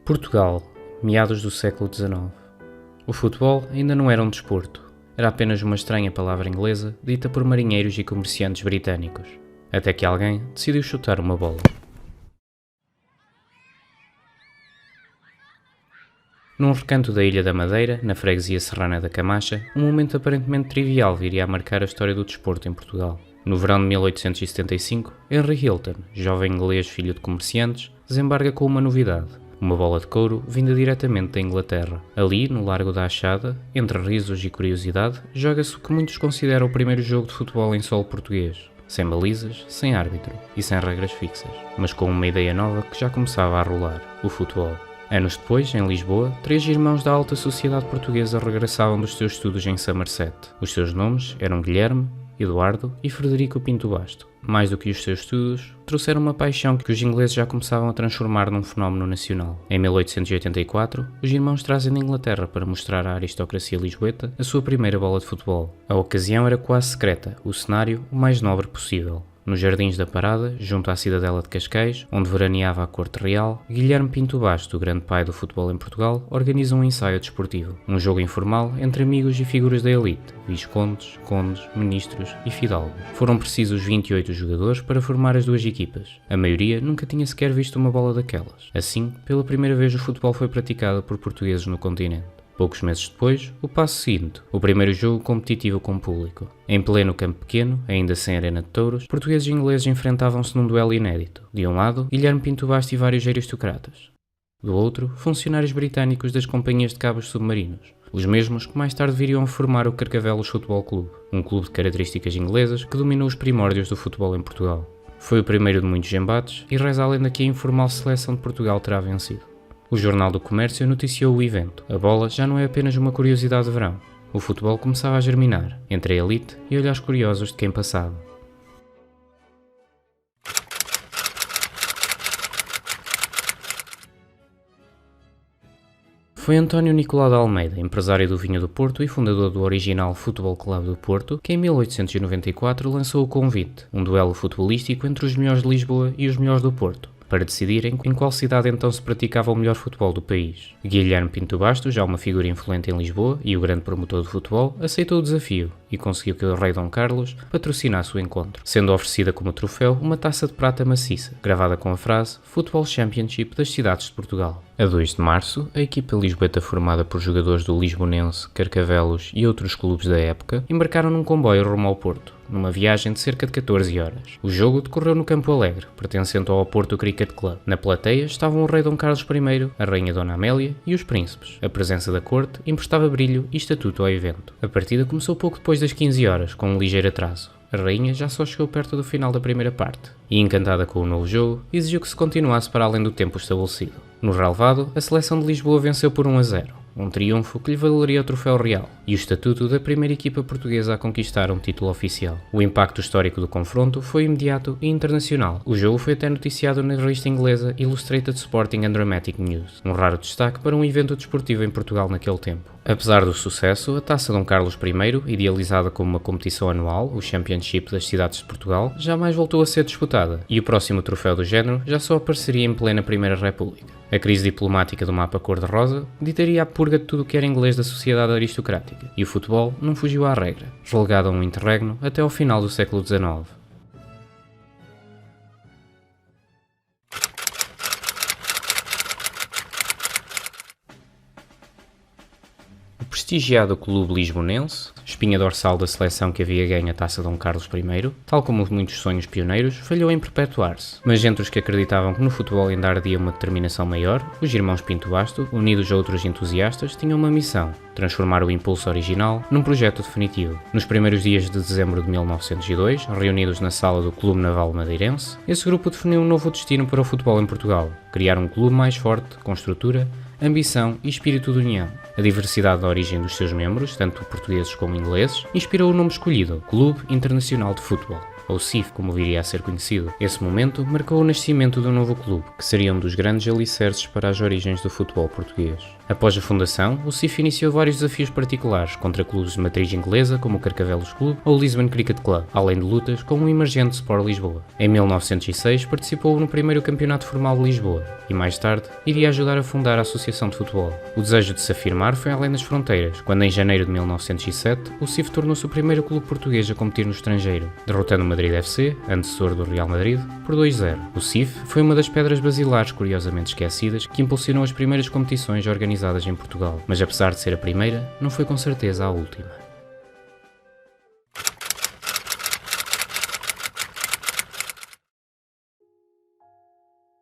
Portugal, meados do século XIX. O futebol ainda não era um desporto, era apenas uma estranha palavra inglesa dita por marinheiros e comerciantes britânicos, até que alguém decidiu chutar uma bola. Num recanto da Ilha da Madeira, na freguesia serrana da Camacha, um momento aparentemente trivial viria a marcar a história do desporto em Portugal. No verão de 1875, Henry Hilton, jovem inglês filho de comerciantes, desembarca com uma novidade: uma bola de couro vinda diretamente da Inglaterra. Ali, no Largo da Achada, entre risos e curiosidade, joga-se o que muitos consideram o primeiro jogo de futebol em solo português. Sem balizas, sem árbitro e sem regras fixas, mas com uma ideia nova que já começava a rolar: o futebol. Anos depois, em Lisboa, 3 irmãos da alta sociedade portuguesa regressavam dos seus estudos em Somerset. Os seus nomes eram Guilherme, Eduardo e Frederico Pinto Basto. Mais do que os seus estudos, trouxeram uma paixão que os ingleses já começavam a transformar num fenómeno nacional. Em 1884, os irmãos trazem da Inglaterra para mostrar à aristocracia lisboeta a sua primeira bola de futebol. A ocasião era quase secreta, o cenário o mais nobre possível. Nos jardins da Parada, junto à cidadela de Cascais, onde veraneava a corte real, Guilherme Pinto Basto, o grande pai do futebol em Portugal, organiza um ensaio desportivo. Um jogo informal entre amigos e figuras da elite, viscondes, condes, ministros e fidalgos. Foram precisos 28 jogadores para formar as duas equipas. A maioria nunca tinha sequer visto uma bola daquelas. Assim, pela primeira vez o futebol foi praticado por portugueses no continente. Poucos meses depois, o passo seguinte, o primeiro jogo competitivo com público. Em pleno campo pequeno, ainda sem arena de touros, portugueses e ingleses enfrentavam-se num duelo inédito. De um lado, Guilherme Pinto Basto e vários aristocratas. Do outro, funcionários britânicos das companhias de cabos submarinos. Os mesmos que mais tarde viriam a formar o Carcavelos Futebol Clube, um clube de características inglesas que dominou os primórdios do futebol em Portugal. Foi o primeiro de muitos embates e reza a lenda que a informal seleção de Portugal terá vencido. O Jornal do Comércio noticiou o evento. A bola já não é apenas uma curiosidade de verão. O futebol começava a germinar, entre a elite e olhares curiosos de quem passava. Foi António Nicolau de Almeida, empresário do vinho do Porto e fundador do original Futebol Clube do Porto, que em 1894 lançou o convite, um duelo futebolístico entre os melhores de Lisboa e os melhores do Porto, para decidirem em qual cidade então se praticava o melhor futebol do país. Guilherme Pinto Basto, já uma figura influente em Lisboa e o grande promotor do futebol, aceitou o desafio e conseguiu que o rei Dom Carlos patrocinasse o encontro, sendo oferecida como troféu uma taça de prata maciça, gravada com a frase Football Championship das cidades de Portugal. A 2 de março, a equipa lisboeta formada por jogadores do Lisbonense, Carcavelos e outros clubes da época, embarcaram num comboio rumo ao Porto, numa viagem de cerca de 14 horas. O jogo decorreu no Campo Alegre, pertencente ao Porto Cricket Club. Na plateia estavam o rei Dom Carlos I, a rainha Dona Amélia e os príncipes. A presença da corte emprestava brilho e estatuto ao evento. A partida começou pouco depois das 15 horas, com um ligeiro atraso. A rainha já só chegou perto do final da primeira parte, e encantada com o novo jogo, exigiu que se continuasse para além do tempo estabelecido. No relevado, a seleção de Lisboa venceu por 1-0, um triunfo que lhe valeria o troféu real e o estatuto da primeira equipa portuguesa a conquistar um título oficial. O impacto histórico do confronto foi imediato e internacional. O jogo foi até noticiado na revista inglesa Illustrated Sporting and Dramatic News, um raro destaque para um evento desportivo em Portugal naquele tempo. Apesar do sucesso, a Taça Dom Carlos I, idealizada como uma competição anual, o Championship das cidades de Portugal, jamais voltou a ser disputada, e o próximo troféu do género já só apareceria em plena Primeira República. A crise diplomática do mapa cor-de-rosa ditaria a purga de tudo o que era inglês da sociedade aristocrática, e o futebol não fugiu à regra, relegado a um interregno até ao final do século XIX. O prestigiado clube lisbonense, espinha dorsal da seleção que havia ganho a Taça Dom Carlos I, tal como muitos sonhos pioneiros, falhou em perpetuar-se. Mas entre os que acreditavam que no futebol ainda ardia uma determinação maior, os irmãos Pinto Basto, unidos a outros entusiastas, tinham uma missão: transformar o impulso original num projeto definitivo. Nos primeiros dias de dezembro de 1902, reunidos na sala do Clube Naval Madeirense, esse grupo definiu um novo destino para o futebol em Portugal: criar um clube mais forte, com estrutura, ambição e espírito de união. A diversidade da origem dos seus membros, tanto portugueses como ingleses, inspirou o nome escolhido, Clube Internacional de Futebol. ou CIF como viria a ser conhecido. Esse momento marcou o nascimento do novo clube, que seria um dos grandes alicerces para as origens do futebol português. Após a fundação, o CIF iniciou vários desafios particulares contra clubes de matriz inglesa como o Carcavelos Clube ou o Lisbon Cricket Club, além de lutas com o emergente Sport Lisboa. Em 1906 participou no primeiro campeonato formal de Lisboa e mais tarde iria ajudar a fundar a Associação de Futebol. O desejo de se afirmar foi além das fronteiras, quando em janeiro de 1907 o CIF tornou-se o primeiro clube português a competir no estrangeiro, derrotando o Madrid FC, antecessor do Real Madrid, por 2-0. O CIF foi uma das pedras basilares curiosamente esquecidas que impulsionou as primeiras competições organizadas em Portugal, mas apesar de ser a primeira, não foi com certeza a última.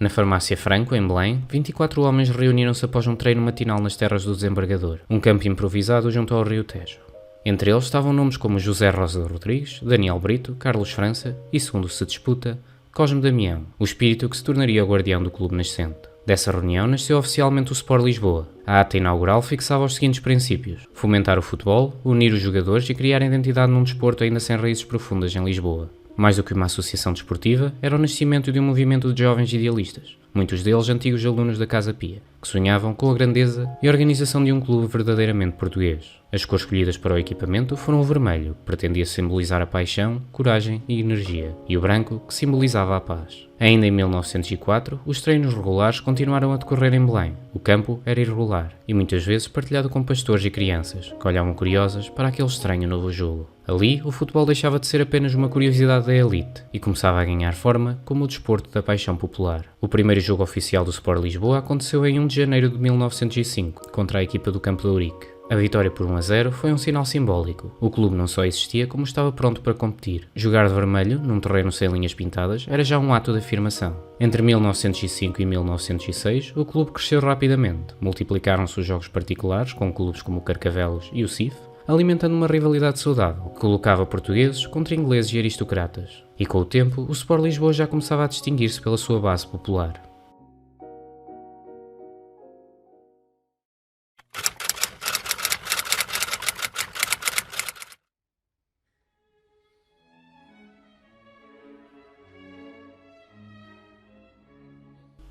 Na farmácia Franco, em Belém, 24 homens reuniram-se após um treino matinal nas terras do Desembargador, um campo improvisado junto ao Rio Tejo. Entre eles estavam nomes como José Rosa Rodrigues, Daniel Brito, Carlos França e, segundo se disputa, Cosme Damião, o espírito que se tornaria o guardião do clube nascente. Dessa reunião nasceu oficialmente o Sport Lisboa. A ata inaugural fixava os seguintes princípios: fomentar o futebol, unir os jogadores e criar identidade num desporto ainda sem raízes profundas em Lisboa. Mais do que uma associação desportiva, era o nascimento de um movimento de jovens idealistas, muitos deles antigos alunos da Casa Pia, que sonhavam com a grandeza e a organização de um clube verdadeiramente português. As cores escolhidas para o equipamento foram o vermelho, que pretendia simbolizar a paixão, coragem e energia, e o branco, que simbolizava a paz. Ainda em 1904, os treinos regulares continuaram a decorrer em Belém. O campo era irregular e muitas vezes partilhado com pastores e crianças, que olhavam curiosas para aquele estranho novo jogo. Ali, o futebol deixava de ser apenas uma curiosidade da elite e começava a ganhar forma como o desporto da paixão popular. O primeiro jogo oficial do Sport Lisboa aconteceu em 1 de janeiro de 1905, contra a equipa do Campo de Ourique. A vitória por 1-0 foi um sinal simbólico. O clube não só existia, como estava pronto para competir. Jogar de vermelho, num terreno sem linhas pintadas, era já um ato de afirmação. Entre 1905 e 1906, o clube cresceu rapidamente. Multiplicaram-se os jogos particulares, com clubes como o Carcavelos e o CIF, alimentando uma rivalidade saudável, que colocava portugueses contra ingleses e aristocratas. E com o tempo, o Sport Lisboa já começava a distinguir-se pela sua base popular.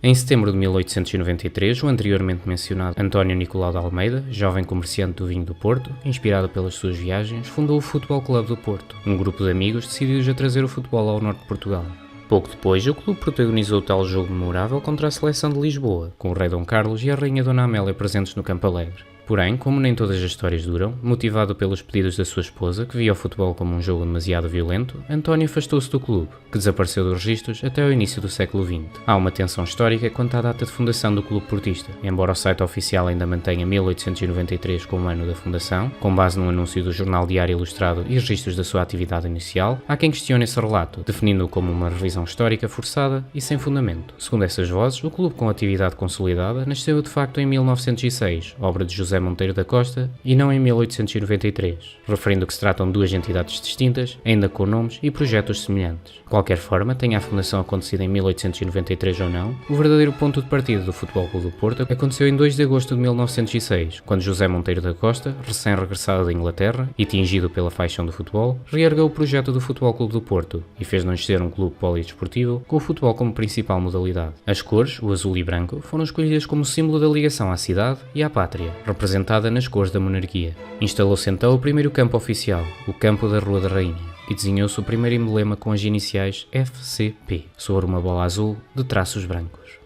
Em setembro de 1893, o anteriormente mencionado António Nicolau de Almeida, jovem comerciante do vinho do Porto, inspirado pelas suas viagens, fundou o Futebol Clube do Porto, um grupo de amigos decididos a trazer o futebol ao norte de Portugal. Pouco depois, o clube protagonizou tal jogo memorável contra a seleção de Lisboa, com o rei Dom Carlos e a rainha Dona Amélia presentes no Campo Alegre. Porém, como nem todas as histórias duram, motivado pelos pedidos da sua esposa, que via o futebol como um jogo demasiado violento, António afastou-se do clube, que desapareceu dos registros até ao início do século XX. Há uma tensão histórica quanto à data de fundação do clube portista. Embora o site oficial ainda mantenha 1893 como ano da fundação, com base num anúncio do Jornal Diário Ilustrado e registros da sua atividade inicial, há quem questione esse relato, definindo-o como uma revisão histórica forçada e sem fundamento. Segundo essas vozes, o clube com atividade consolidada nasceu de facto em 1906, obra de José Monteiro da Costa, e não em 1893, referindo que se tratam de duas entidades distintas, ainda com nomes e projetos semelhantes. De qualquer forma, tenha a fundação acontecido em 1893 ou não, o verdadeiro ponto de partida do Futebol Clube do Porto aconteceu em 2 de agosto de 1906, quando José Monteiro da Costa, recém-regressado da Inglaterra e tingido pela paixão do futebol, reergueu o projeto do Futebol Clube do Porto e fez nascer um clube polidesportivo com o futebol como principal modalidade. As cores, o azul e branco, foram escolhidas como símbolo da ligação à cidade e à pátria, representada nas cores da monarquia. Instalou-se então o primeiro campo oficial, o Campo da Rua da Rainha, e desenhou-se o primeiro emblema com as iniciais FCP, sobre uma bola azul de traços brancos.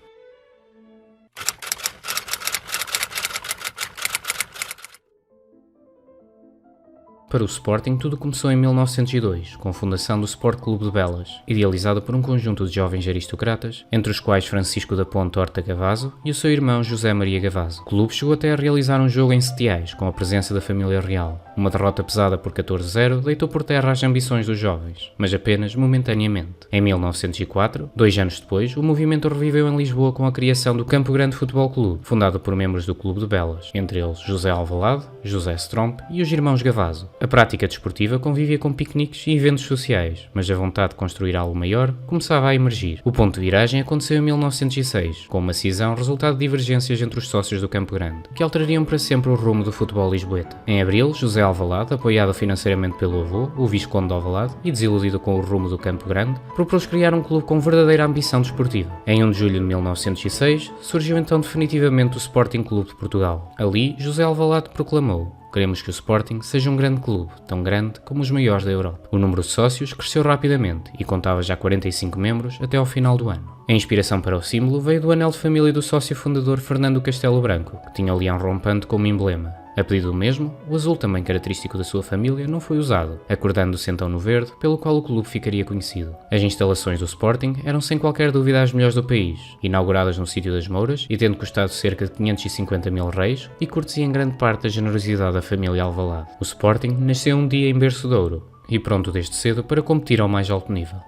Para o Sporting, tudo começou em 1902, com a fundação do Sport Clube de Belas, idealizado por um conjunto de jovens aristocratas, entre os quais Francisco da Ponte Horta Gavazo e o seu irmão José Maria Gavazo. O clube chegou até a realizar um jogo em Setiais, com a presença da família real. Uma derrota pesada por 14-0 deitou por terra as ambições dos jovens, mas apenas momentaneamente. Em 1904, 2 anos depois, o movimento reviveu em Lisboa com a criação do Campo Grande Futebol Clube, fundado por membros do Clube de Belas, entre eles José Alvalade, José Strompe e os irmãos Gavazo. A prática desportiva convivia com piqueniques e eventos sociais, mas a vontade de construir algo maior começava a emergir. O ponto de viragem aconteceu em 1906, com uma cisão resultado de divergências entre os sócios do Campo Grande, que alterariam para sempre o rumo do futebol lisboeta. Em abril, José Alvalade, apoiado financeiramente pelo avô, o Visconde de Alvalade, e desiludido com o rumo do Campo Grande, propôs criar um clube com verdadeira ambição desportiva. Em 1 de julho de 1906, surgiu então definitivamente o Sporting Clube de Portugal. Ali, José Alvalade proclamou: "Queremos que o Sporting seja um grande clube, tão grande como os maiores da Europa." O número de sócios cresceu rapidamente e contava já 45 membros até ao final do ano. A inspiração para o símbolo veio do anel de família do sócio fundador Fernando Castelo Branco, que tinha o leão rompante como emblema. A pedido do mesmo, o azul, também característico da sua família, não foi usado, acordando-se então no verde, pelo qual o clube ficaria conhecido. As instalações do Sporting eram sem qualquer dúvida as melhores do país, inauguradas no sítio das Mouras e tendo custado cerca de 550 mil reis, e cortesia em grande parte da generosidade da família Alvalade. O Sporting nasceu um dia em berço de ouro, e pronto desde cedo para competir ao mais alto nível.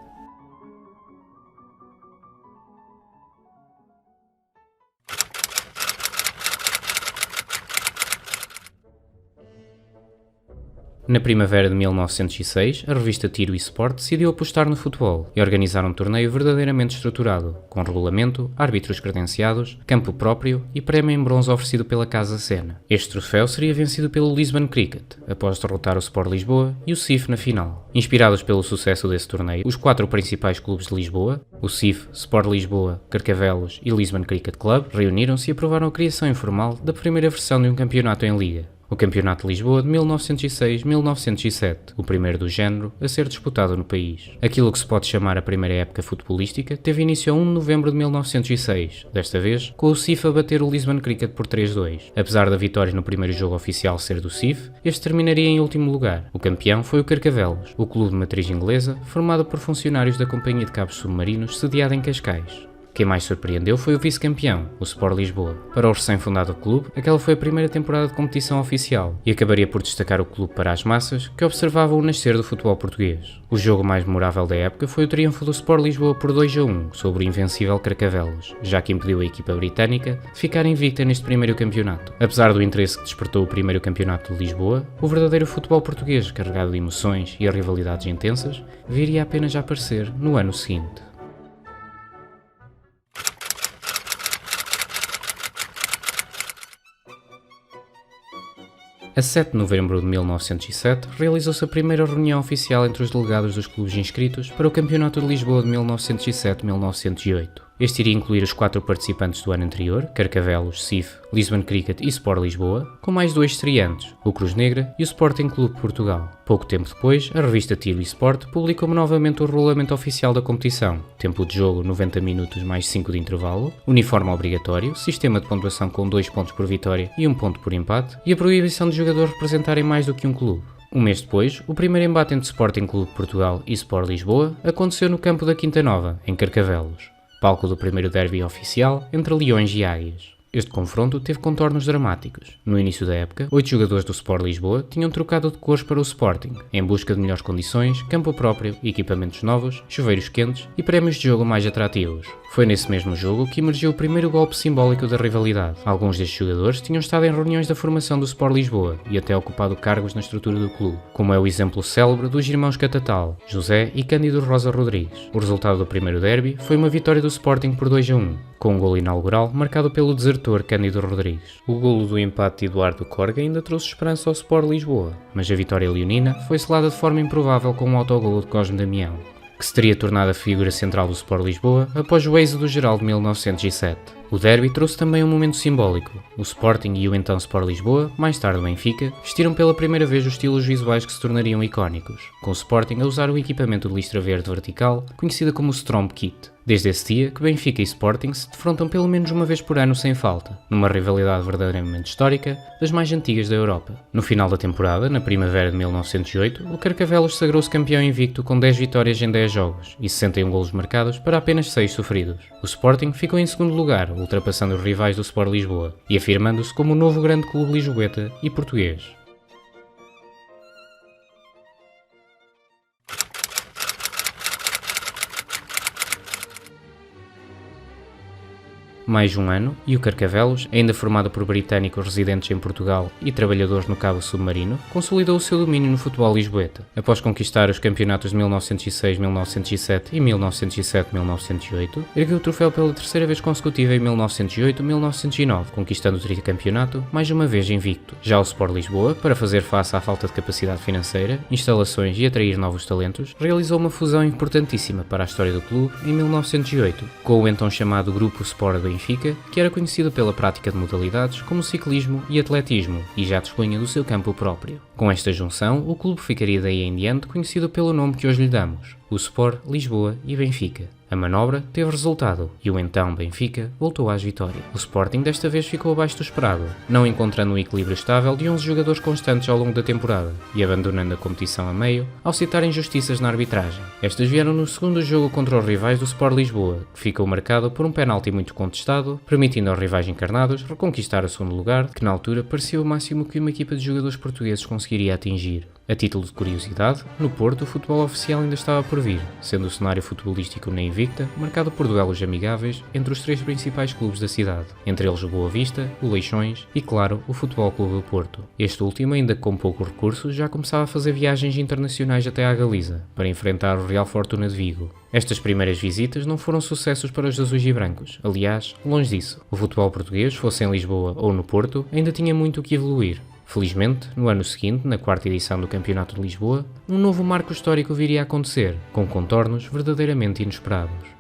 Na primavera de 1906, a revista Tiro e Sport decidiu apostar no futebol e organizar um torneio verdadeiramente estruturado, com regulamento, árbitros credenciados, campo próprio e prémio em bronze oferecido pela Casa Sena. Este troféu seria vencido pelo Lisbon Cricket, após derrotar o Sport Lisboa e o CIF na final. Inspirados pelo sucesso desse torneio, os 4 principais clubes de Lisboa, o CIF, Sport Lisboa, Carcavelos e Lisbon Cricket Club, reuniram-se e aprovaram a criação informal da primeira versão de um campeonato em liga. O Campeonato de Lisboa de 1906-1907, o primeiro do género a ser disputado no país. Aquilo que se pode chamar a primeira época futebolística teve início a 1 de novembro de 1906, desta vez com o CIF a bater o Lisbon Cricket por 3-2. Apesar da vitória no primeiro jogo oficial ser do CIF, este terminaria em último lugar. O campeão foi o Carcavelos, o clube de matriz inglesa, formado por funcionários da Companhia de Cabos Submarinos, sediada em Cascais. Quem mais surpreendeu foi o vice-campeão, o Sport Lisboa. Para o recém-fundado clube, aquela foi a primeira temporada de competição oficial e acabaria por destacar o clube para as massas que observavam o nascer do futebol português. O jogo mais memorável da época foi o triunfo do Sport Lisboa por 2-1 sobre o invencível Carcavelos, já que impediu a equipa britânica de ficar invicta neste primeiro campeonato. Apesar do interesse que despertou o primeiro campeonato de Lisboa, o verdadeiro futebol português, carregado de emoções e rivalidades intensas, viria apenas a aparecer no ano seguinte. A 7 de novembro de 1907, realizou-se a primeira reunião oficial entre os delegados dos clubes inscritos para o Campeonato de Lisboa de 1907-1908. Este iria incluir os 4 participantes do ano anterior, Carcavelos, CIF, Lisbon Cricket e Sport Lisboa, com mais 2 estreantes, o Cruz Negra e o Sporting Clube de Portugal. Pouco tempo depois, a revista Tiro e Sport publicou novamente o regulamento oficial da competição: tempo de jogo 90 minutos mais 5 de intervalo, uniforme obrigatório, sistema de pontuação com 2 pontos por vitória e 1 ponto por empate, e a proibição de jogadores representarem mais do que um clube. Um mês depois, o primeiro embate entre Sporting Clube de Portugal e Sport Lisboa aconteceu no campo da Quinta Nova, em Carcavelos, palco do primeiro derby oficial entre Leões e Águias. Este confronto teve contornos dramáticos. No início da época, 8 jogadores do Sport Lisboa tinham trocado de cores para o Sporting, em busca de melhores condições, campo próprio, equipamentos novos, chuveiros quentes e prémios de jogo mais atrativos. Foi nesse mesmo jogo que emergiu o primeiro golpe simbólico da rivalidade. Alguns destes jogadores tinham estado em reuniões da formação do Sport Lisboa e até ocupado cargos na estrutura do clube, como é o exemplo célebre dos irmãos Catatal, José e Cândido Rosa Rodrigues. O resultado do primeiro derby foi uma vitória do Sporting por 2-1, com um golo inaugural marcado pelo desertor Cândido Rodrigues. O golo do empate de Eduardo Corga ainda trouxe esperança ao Sport Lisboa, mas a vitória leonina foi selada de forma improvável com um autogolo de Cosme Damião, que se teria tornado a figura central do Sport Lisboa após o êxodo geral de 1907. O derby trouxe também um momento simbólico. O Sporting e o então Sport Lisboa, mais tarde o Benfica, vestiram pela primeira vez os estilos visuais que se tornariam icónicos, com o Sporting a usar o equipamento de listra verde vertical, conhecida como Stromp Kit. Desde esse dia que Benfica e Sporting se defrontam pelo menos uma vez por ano sem falta, numa rivalidade verdadeiramente histórica, das mais antigas da Europa. No final da temporada, na primavera de 1908, o Carcavelos sagrou-se campeão invicto com 10 vitórias em 10 jogos e 61 golos marcados para apenas 6 sofridos. O Sporting ficou em segundo lugar, ultrapassando os rivais do Sport Lisboa e afirmando-se como o novo grande clube lisboeta e português. Mais um ano e o Carcavelos, ainda formado por britânicos residentes em Portugal e trabalhadores no cabo submarino, consolidou o seu domínio no futebol lisboeta. Após conquistar os campeonatos de 1906-1907 e 1907-1908, ergueu o troféu pela terceira vez consecutiva em 1908-1909, conquistando o tricampeonato, mais uma vez invicto. Já o Sport Lisboa, para fazer face à falta de capacidade financeira, instalações e atrair novos talentos, realizou uma fusão importantíssima para a história do clube em 1908, com o então chamado Grupo Sport Benfica, que era conhecido pela prática de modalidades como ciclismo e atletismo, e já dispunha do seu campo próprio. Com esta junção, o clube ficaria daí em diante conhecido pelo nome que hoje lhe damos, o Sport Lisboa e Benfica. A manobra teve resultado e o então Benfica voltou às vitórias. O Sporting desta vez ficou abaixo do esperado, não encontrando um equilíbrio estável de 11 jogadores constantes ao longo da temporada e abandonando a competição a meio ao citar injustiças na arbitragem. Estas vieram no segundo jogo contra os rivais do Sport Lisboa, que ficou marcado por um penalti muito contestado, permitindo aos rivais encarnados reconquistar o segundo lugar, que na altura parecia o máximo que uma equipa de jogadores portugueses conseguiria atingir. A título de curiosidade, no Porto o futebol oficial ainda estava por vir, sendo o cenário futebolístico na Invicta marcado por duelos amigáveis entre os três principais clubes da cidade, entre eles o Boa Vista, o Leixões e, claro, o Futebol Clube do Porto. Este último, ainda com poucos recursos, já começava a fazer viagens internacionais até à Galiza, para enfrentar o Real Fortuna de Vigo. Estas primeiras visitas não foram sucessos para os azuis e brancos, aliás, longe disso. O futebol português, fosse em Lisboa ou no Porto, ainda tinha muito o que evoluir. Felizmente, no ano seguinte, na quarta edição do Campeonato de Lisboa, um novo marco histórico viria a acontecer, com contornos verdadeiramente inesperados.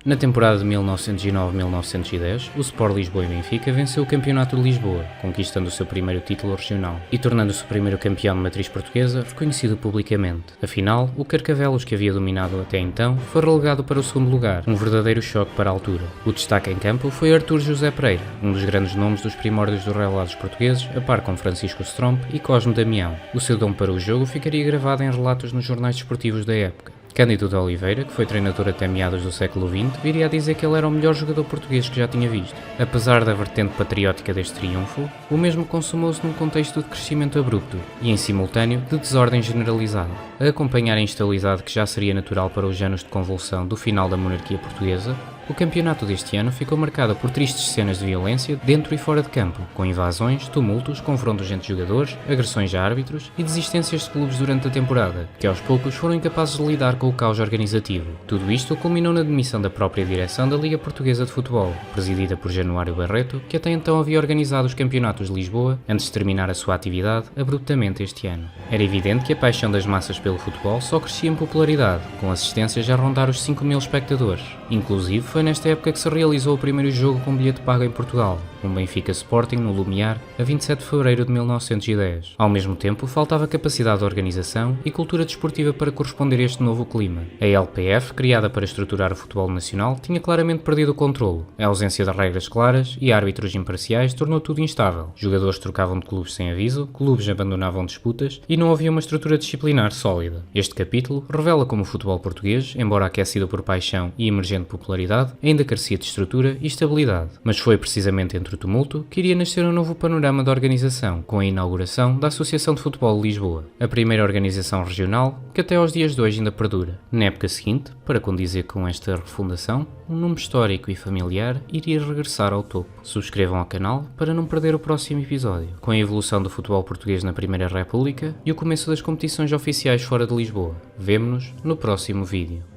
Na temporada de 1909-1910, o Sport Lisboa e Benfica venceu o Campeonato de Lisboa, conquistando o seu primeiro título regional e tornando-se o primeiro campeão de matriz portuguesa reconhecido publicamente. Afinal, o Carcavelos, que havia dominado até então, foi relegado para o segundo lugar, um verdadeiro choque para a altura. O destaque em campo foi Artur José Pereira, um dos grandes nomes dos primórdios dos revelados portugueses, a par com Francisco Stromp e Cosme Damião. O seu dom para o jogo ficaria gravado em relatos nos jornais desportivos da época. Cândido de Oliveira, que foi treinador até meados do século XX, viria a dizer que ele era o melhor jogador português que já tinha visto. Apesar da vertente patriótica deste triunfo, o mesmo consumou-se num contexto de crescimento abrupto e, em simultâneo, de desordem generalizada. A acompanhar a instabilidade que já seria natural para os anos de convulsão do final da monarquia portuguesa, o campeonato deste ano ficou marcado por tristes cenas de violência dentro e fora de campo, com invasões, tumultos, confrontos entre jogadores, agressões a árbitros e desistências de clubes durante a temporada, que aos poucos foram incapazes de lidar com o caos organizativo. Tudo isto culminou na demissão da própria direção da Liga Portuguesa de Futebol, presidida por Januário Barreto, que até então havia organizado os campeonatos de Lisboa antes de terminar a sua atividade abruptamente este ano. Era evidente que a paixão das massas pelo futebol só crescia em popularidade, com assistências a rondar os 5.000 espectadores. Inclusive, foi nesta época que se realizou o primeiro jogo com bilhete pago em Portugal, um Benfica Sporting no Lumiar, a 27 de fevereiro de 1910. Ao mesmo tempo, faltava capacidade de organização e cultura desportiva para corresponder a este novo clima. A LPF, criada para estruturar o futebol nacional, tinha claramente perdido o controle. A ausência de regras claras e árbitros imparciais tornou tudo instável. Jogadores trocavam de clubes sem aviso, clubes abandonavam disputas e não havia uma estrutura disciplinar sólida. Este capítulo revela como o futebol português, embora aquecido por paixão e emergente popularidade, ainda carecia de estrutura e estabilidade. Mas foi precisamente entre o tumulto que iria nascer um novo panorama de organização, com a inauguração da Associação de Futebol de Lisboa, a primeira organização regional que até aos dias de hoje ainda perdura. Na época seguinte, para condizer com esta refundação, um nome histórico e familiar iria regressar ao topo. Subscrevam ao canal para não perder o próximo episódio, com a evolução do futebol português na Primeira República e o começo das competições oficiais fora de Lisboa. Vemo-nos no próximo vídeo.